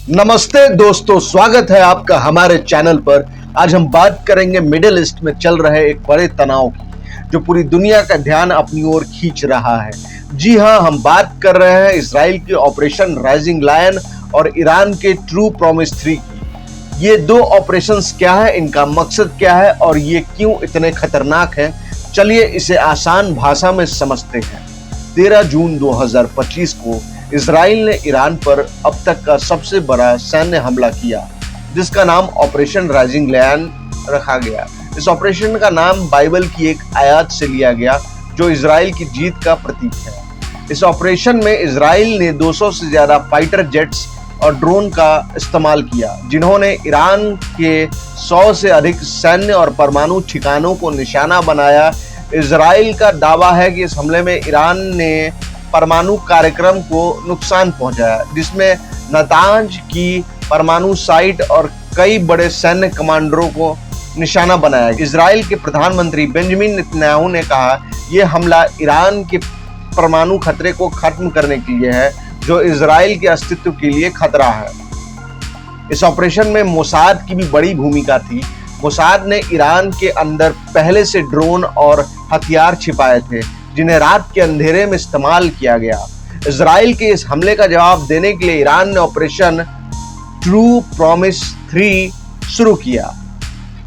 नमस्ते दोस्तों, स्वागत है आपका हमारे चैनल पर। आज हम बात करेंगे मिडिल ईस्ट में चल रहे एक बड़े तनाव की, जो पूरी दुनिया का ध्यान अपनी ओर खींच रहा है। जी हां, हम बात कर रहे हैं इजराइल के ऑपरेशन राइजिंग लायन और ईरान के ट्रू प्रॉमिस 3 की। ये दो ऑपरेशंस क्या है, इनका मकसद क्या है और ये क्यों इतने खतरनाक हैं, चलिए इसे आसान भाषा में समझते हैं। 13 जून 2025 को इजराइल ने ईरान पर अब तक का सबसे बड़ा सैन्य हमला किया, जिसका नाम ऑपरेशन राइजिंग लायन रखा गया। इस ऑपरेशन का नाम बाइबल की एक आयत से लिया गया, जो इजराइल की जीत का प्रतीक है। इस ऑपरेशन में इजराइल ने 200 से ज्यादा फाइटर जेट्स और ड्रोन का इस्तेमाल किया, जिन्होंने ईरान के 100 से अधिक सैन्य और परमाणु ठिकानों को निशाना बनाया। इजराइल का दावा है कि इस हमले में ईरान ने परमाणु कार्यक्रम को नुकसान पहुंचाया, जिसमें नातांज की परमाणु साइट और कई बड़े सैन्य कमांडरों को निशाना बनाया। इजराइल के प्रधानमंत्री बेंजामिन नेतन्याहू ने कहा, यह हमला ईरान के परमाणु खतरे को खत्म करने के लिए है, जो इजराइल के अस्तित्व के लिए खतरा है। इस ऑपरेशन में मोसाद की भी बड़ी भूमिका थी। मोसाद ने ईरान के अंदर पहले से ड्रोन और हथियार छिपाए थे, जिन्हें रात के अंधेरे में इस्तेमाल किया गया। इजराइल के इस हमले का जवाब देने के लिए ईरान ने ऑपरेशन ट्रू प्रॉमिस 3 शुरू किया।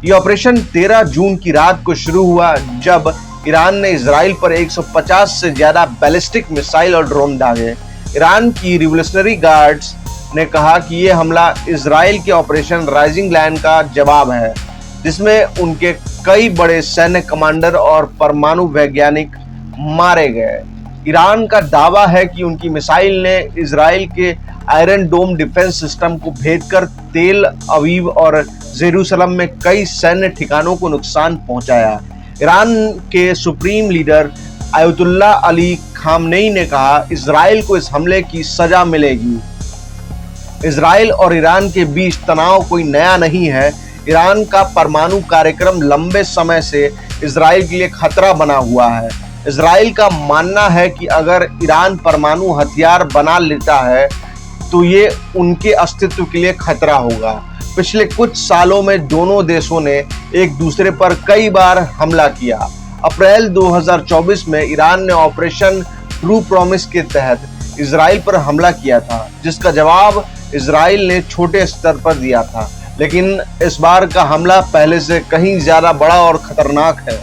यह ऑपरेशन 13 जून की रात को शुरू हुआ, जब ईरान ने इजराइल पर 150 से ज्यादा बैलिस्टिक मिसाइल और ड्रोन दागे। ईरान की रिवोल्यूशनरी गार्ड्स ने कहा कि यह हमला इजराइल के ऑपरेशन राइजिंग लायन का जवाब है, जिसमें उनके कई बड़े सैन्य कमांडर और परमाणु वैज्ञानिक मारे गए। ईरान का दावा है कि उनकी मिसाइल ने इजराइल के आयरन डोम डिफेंस सिस्टम को भेदकर तेल अवीव और जेरूसलम में कई सैन्य ठिकानों को नुकसान पहुंचाया। ईरान के supreme leader Ayatollah Ali Khamenei ने कहा, इजराइल को इस हमले की सजा मिलेगी। इजराइल और ईरान के बीच तनाव कोई नया नहीं है। ईरान का परमाणु कार्यक्रम लंबे समय से इजराइल के लिए खतरा बना हुआ है। इजराइल का मानना है कि अगर ईरान परमाणु हथियार बना लेता है तो ये उनके अस्तित्व के लिए खतरा होगा। पिछले कुछ सालों में दोनों देशों ने एक दूसरे पर कई बार हमला किया। अप्रैल 2024 में ईरान ने ऑपरेशन ट्रू प्रॉमिस के तहत इजराइल पर हमला किया था, जिसका जवाब इजराइल ने छोटे स्तर पर दिया था, लेकिन इस बार का हमला पहले से कहीं ज्यादा बड़ा और खतरनाक है।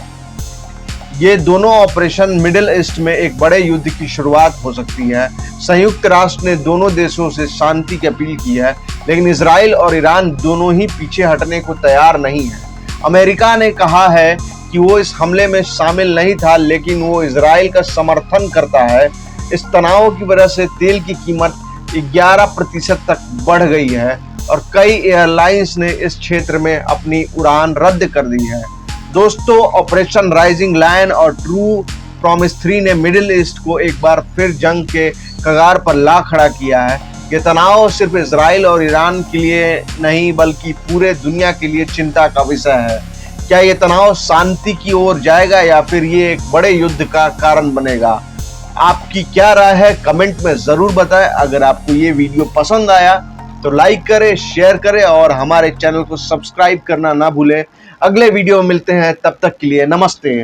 ये दोनों ऑपरेशन मिडिल ईस्ट में एक बड़े युद्ध की शुरुआत हो सकती है। संयुक्त राष्ट्र ने दोनों देशों से शांति की अपील की है, लेकिन इजराइल और ईरान दोनों ही पीछे हटने को तैयार नहीं है। अमेरिका ने कहा है कि वो इस हमले में शामिल नहीं था, लेकिन वो इजराइल का समर्थन करता है। इस तनाव की वजह से तेल की कीमत 11% तक बढ़ गई है और कई एयरलाइंस ने इस क्षेत्र में अपनी उड़ान रद्द कर दी है। दोस्तों, ऑपरेशन राइजिंग लायन और ट्रू प्रॉमिस 3 ने मिडिल ईस्ट को एक बार फिर जंग के कगार पर ला खड़ा किया है। ये तनाव सिर्फ इजराइल और ईरान के लिए नहीं, बल्कि पूरे दुनिया के लिए चिंता का विषय है। क्या ये तनाव शांति की ओर जाएगा या फिर ये एक बड़े युद्ध का कारण बनेगा? आपकी क्या राय है, कमेंट में जरूर बताएं। अगर आपको ये वीडियो पसंद आया तो लाइक करें, शेयर करें और हमारे चैनल को सब्सक्राइब करना ना भूलें। अगले वीडियो में मिलते हैं, तब तक के लिए नमस्ते।